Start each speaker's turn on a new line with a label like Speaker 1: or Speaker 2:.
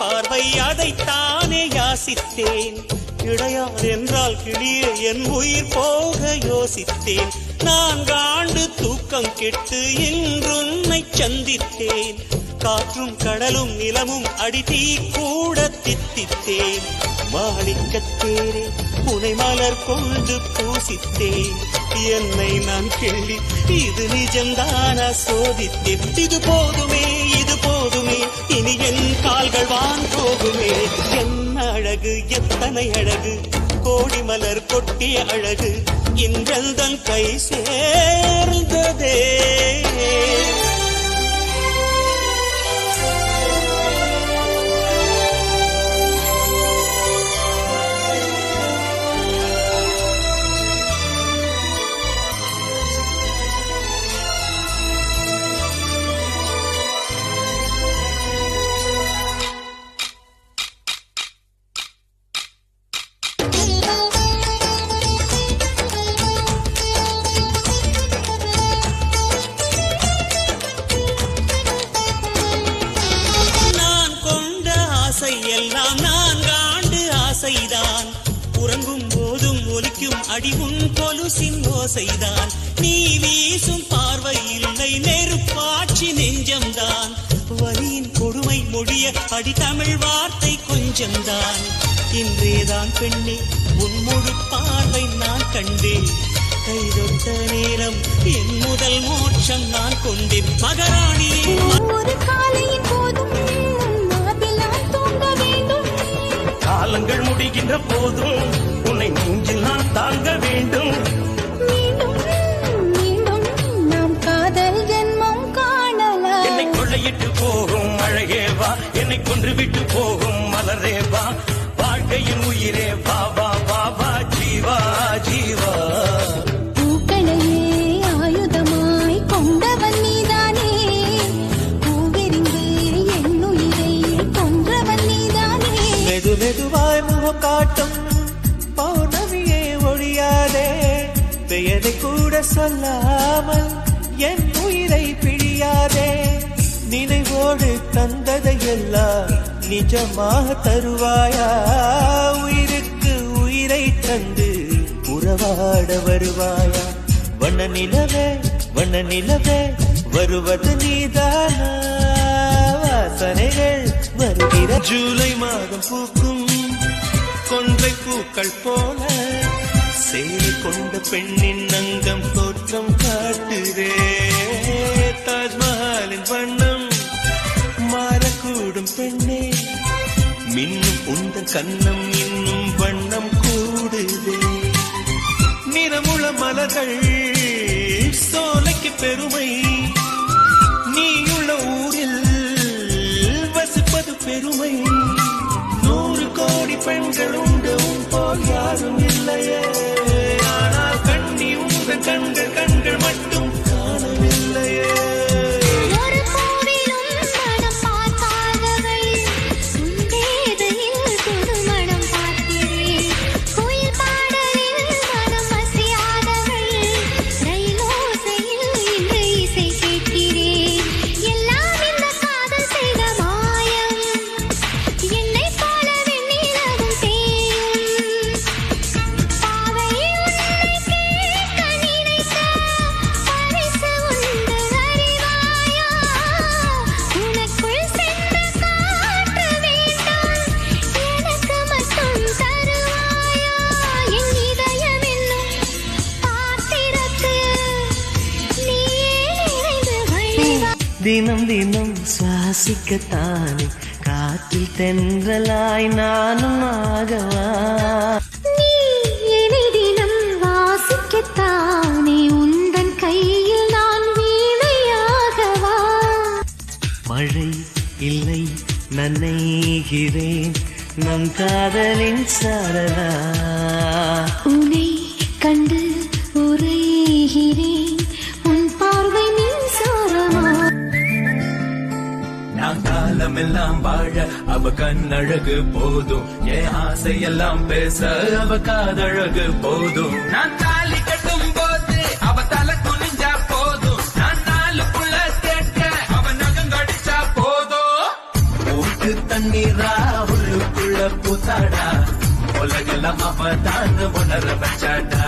Speaker 1: பார்வை அதைத்தானே யாசித்தேன். இடையார் என்றால் கிளியே என் உயிர் போக யோசித்தேன். 4 ஆண்டு தூக்கம் கெட்டு இன்றுன்னை சந்தித்தேன். காற்றும் கடலும் நிலமும் அடித்தீ கூட தித்தித்தேன். மாணிக்கத்தேரே புனை மலர் கொண்டு பூசித்தேன். என்னை நான் கேள்வி இது நிஜம்தானா சோதித்தேன். இது போதுமே இது போதுமே இனி என் கால்கள் வான் போகுமே. என்ன அழகு எத்தனை அழகு கோடி மலர் கொட்டிய அழகு இன்றெந்தன் கை சேர்ந்ததே. எல்லாம் 4 ஆண்டு ஆசைதான். உறங்கும் போதும் ஒலிக்கும் அடிவும் கொலுசின் ஓசைதான். நீ வீசும் பார்வை இல்லை நெருப்பாட்சி நெஞ்சம்தான். வலியின் கொடுமை மொழிய அடி தமிழ் வார்த்தை கொஞ்சம்தான். இன்றேதான் பெண்ணே உன் முழு பார்வை நான் கண்டேன். கைதொட்ட நேரம் என் முதல் மோட்சம் நான் கொண்டேன். மகாராணியே
Speaker 2: ஒரு காலையின் போதும்
Speaker 1: காலங்கள் முடிகின்ற போதும் உன்னை நெஞ்சில் நான் தாங்க வேண்டும்.
Speaker 2: மீண்டும் மீண்டும் நாம் காதல் ஜென்மம் காணலாம்.
Speaker 1: என்னை கொள்ளையிட்டு போகும் அழகே வா, என்னை கொன்று விட்டு போகும் மலரே வா. வாழ்க்கையின் உயிரே வா வா வா வா ஜீவா ஜீவா.
Speaker 2: பூக்களையே ஆயுதமாய் கொண்டவன் நீதானே. பூவெறிந்து என் உயிரை கொன்றவன் நீதானே.
Speaker 1: மெது மெதுவாய் முகம் காட்டும் பௌர்ணமியே ஒழியாதே. பெயரை கூட சொல்லாமல் என் உயிரை பிழியாதே. நினைவோடு தந்ததையெல்லாம் நிஜமாக தருவாயா. உயிருக்கு உயிரை தந்து உறவாட வருவாயா. வண்ண நிலவே வருவது நீதானா. வாசனைகள் வருகிற ஜூலை மாதம் பூக்கும் கொன்றை பூக்கள் போல சேலை கொண்ட பெண்ணின் அங்கம் தோற்றம் காட்டுதே. தாஜ்மஹாலின் வண்ணம் மாறக்கூடும் பெண்ணே. மின்னும் உந்தன் கண்ணம் இன்னும் வண்ணம் கூடுதே. நிறமுள மலர்கள் சோலைக்கு பெருமை. நீயுள்ள ஊரில் வசிப்பது பெருமை. 100 கோடி பெண்கள் உண்டு உன் போல் யாரும் இல்லையே. ஆனால் கண்ணி உங்கள் கண்கள் மட்டும் காணவில்லையே. தினம் தினம் சுவாசிக்கத்தானே காற்றில் தென்றலாய் நானும் ஆகவா.
Speaker 2: நீ என்னை தினம் வாசிக்கத்தானே உந்தன் கையில் நான் வீணையாகவா.
Speaker 1: மழை இல்லை நனைகிறேன் நம் காதலின் சாரலா.
Speaker 2: உன்னை கண்டு உரைகிறேன் உன் பார்வை மின்சாரமா.
Speaker 3: நான் காலமெல்லாம் வாழ அவ கண்ணழகு போதும். என் ஆசையெல்லாம் பேச அவ காதழகு போதும். நான் தாலி கட்டும் போது அவ தலை குனிஞ்சா போதும். நான் 4 புள்ள கேட்க அவ நகம் கடிச்சா போதும். தண்ணீரா உள்ளுக்குள்ள பூத்தாடா உலகெல்லாம் அவதான் உணர வச்சாடா